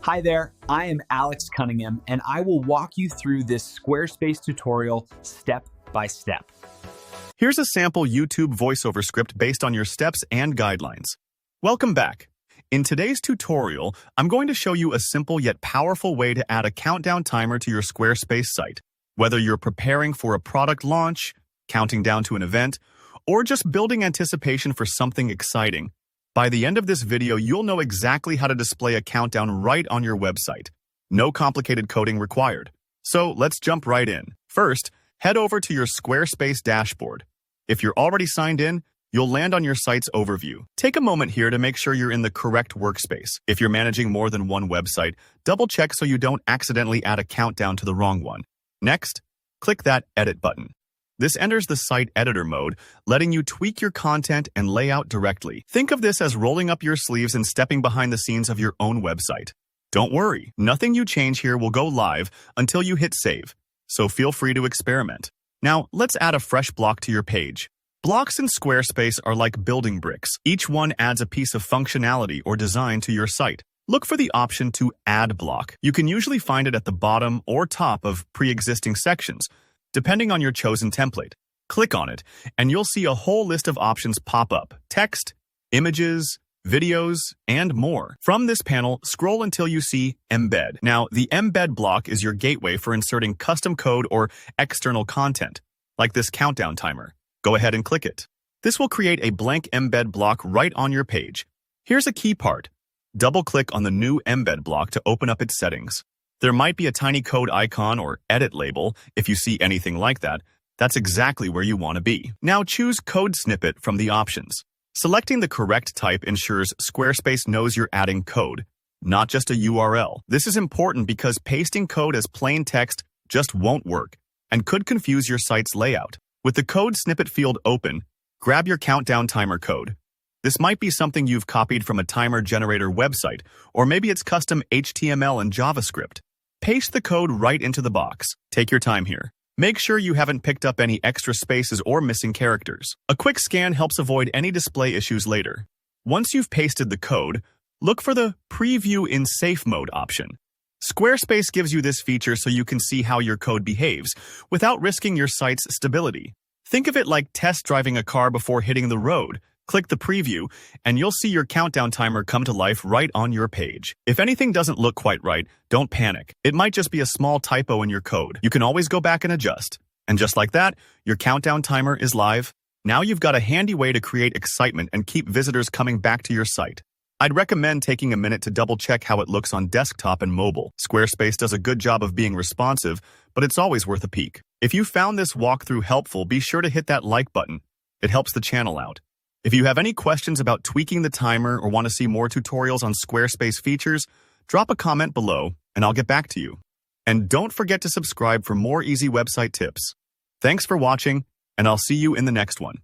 Hi there, I am Alex Cunningham, and I will walk you through this Squarespace tutorial step by step. Here's a sample YouTube voiceover script based on your steps and guidelines. Welcome back. In today's tutorial, I'm going to show you a simple yet powerful way to add a countdown timer to your Squarespace site. Whether you're preparing for a product launch, counting down to an event, or just building anticipation for something exciting, by the end of this video, you'll know exactly how to display a countdown right on your website. No complicated coding required. So let's jump right in. First, head over to your Squarespace dashboard. If you're already signed in, you'll land on your site's overview. Take a moment here to make sure you're in the correct workspace. If you're managing more than one website, double check so you don't accidentally add a countdown to the wrong one. Next, click that Edit button. This enters the site editor mode, letting you tweak your content and layout directly. Think of this as rolling up your sleeves and stepping behind the scenes of your own website. Don't worry, nothing you change here will go live until you hit save, so feel free to experiment. Now, let's add a fresh block to your page. Blocks in Squarespace are like building bricks. Each one adds a piece of functionality or design to your site. Look for the option to Add Block. You can usually find it at the bottom or top of pre-existing sections, depending on your chosen template. Click on it, and you'll see a whole list of options pop up: text, images, videos, and more. From this panel, scroll until you see Embed. Now, the Embed block is your gateway for inserting custom code or external content, like this countdown timer. Go ahead and click it. This will create a blank embed block right on your page. Here's a key part. Double-click on the new embed block to open up its settings. There might be a tiny code icon or edit label. If you see anything like that, that's exactly where you want to be. Now choose Code Snippet from the options. Selecting the correct type ensures Squarespace knows you're adding code, not just a URL. This is important because pasting code as plain text just won't work and could confuse your site's layout. With the Code Snippet field open, grab your countdown timer code. This might be something you've copied from a timer generator website, or maybe it's custom HTML and JavaScript. Paste the code right into the box. Take your time here. Make sure you haven't picked up any extra spaces or missing characters. A quick scan helps avoid any display issues later. Once you've pasted the code, look for the Preview in Safe Mode option. Squarespace gives you this feature so you can see how your code behaves without risking your site's stability. Think of it like test driving a car before hitting the road. Click the preview, and you'll see your countdown timer come to life right on your page. If anything doesn't look quite right, don't panic. It might just be a small typo in your code. You can always go back and adjust. And just like that, your countdown timer is live. Now you've got a handy way to create excitement and keep visitors coming back to your site. I'd recommend taking a minute to double-check how it looks on desktop and mobile. Squarespace does a good job of being responsive, but it's always worth a peek. If you found this walkthrough helpful, be sure to hit that like button. It helps the channel out. If you have any questions about tweaking the timer or want to see more tutorials on Squarespace features, drop a comment below and I'll get back to you. And don't forget to subscribe for more easy website tips. Thanks for watching, and I'll see you in the next one.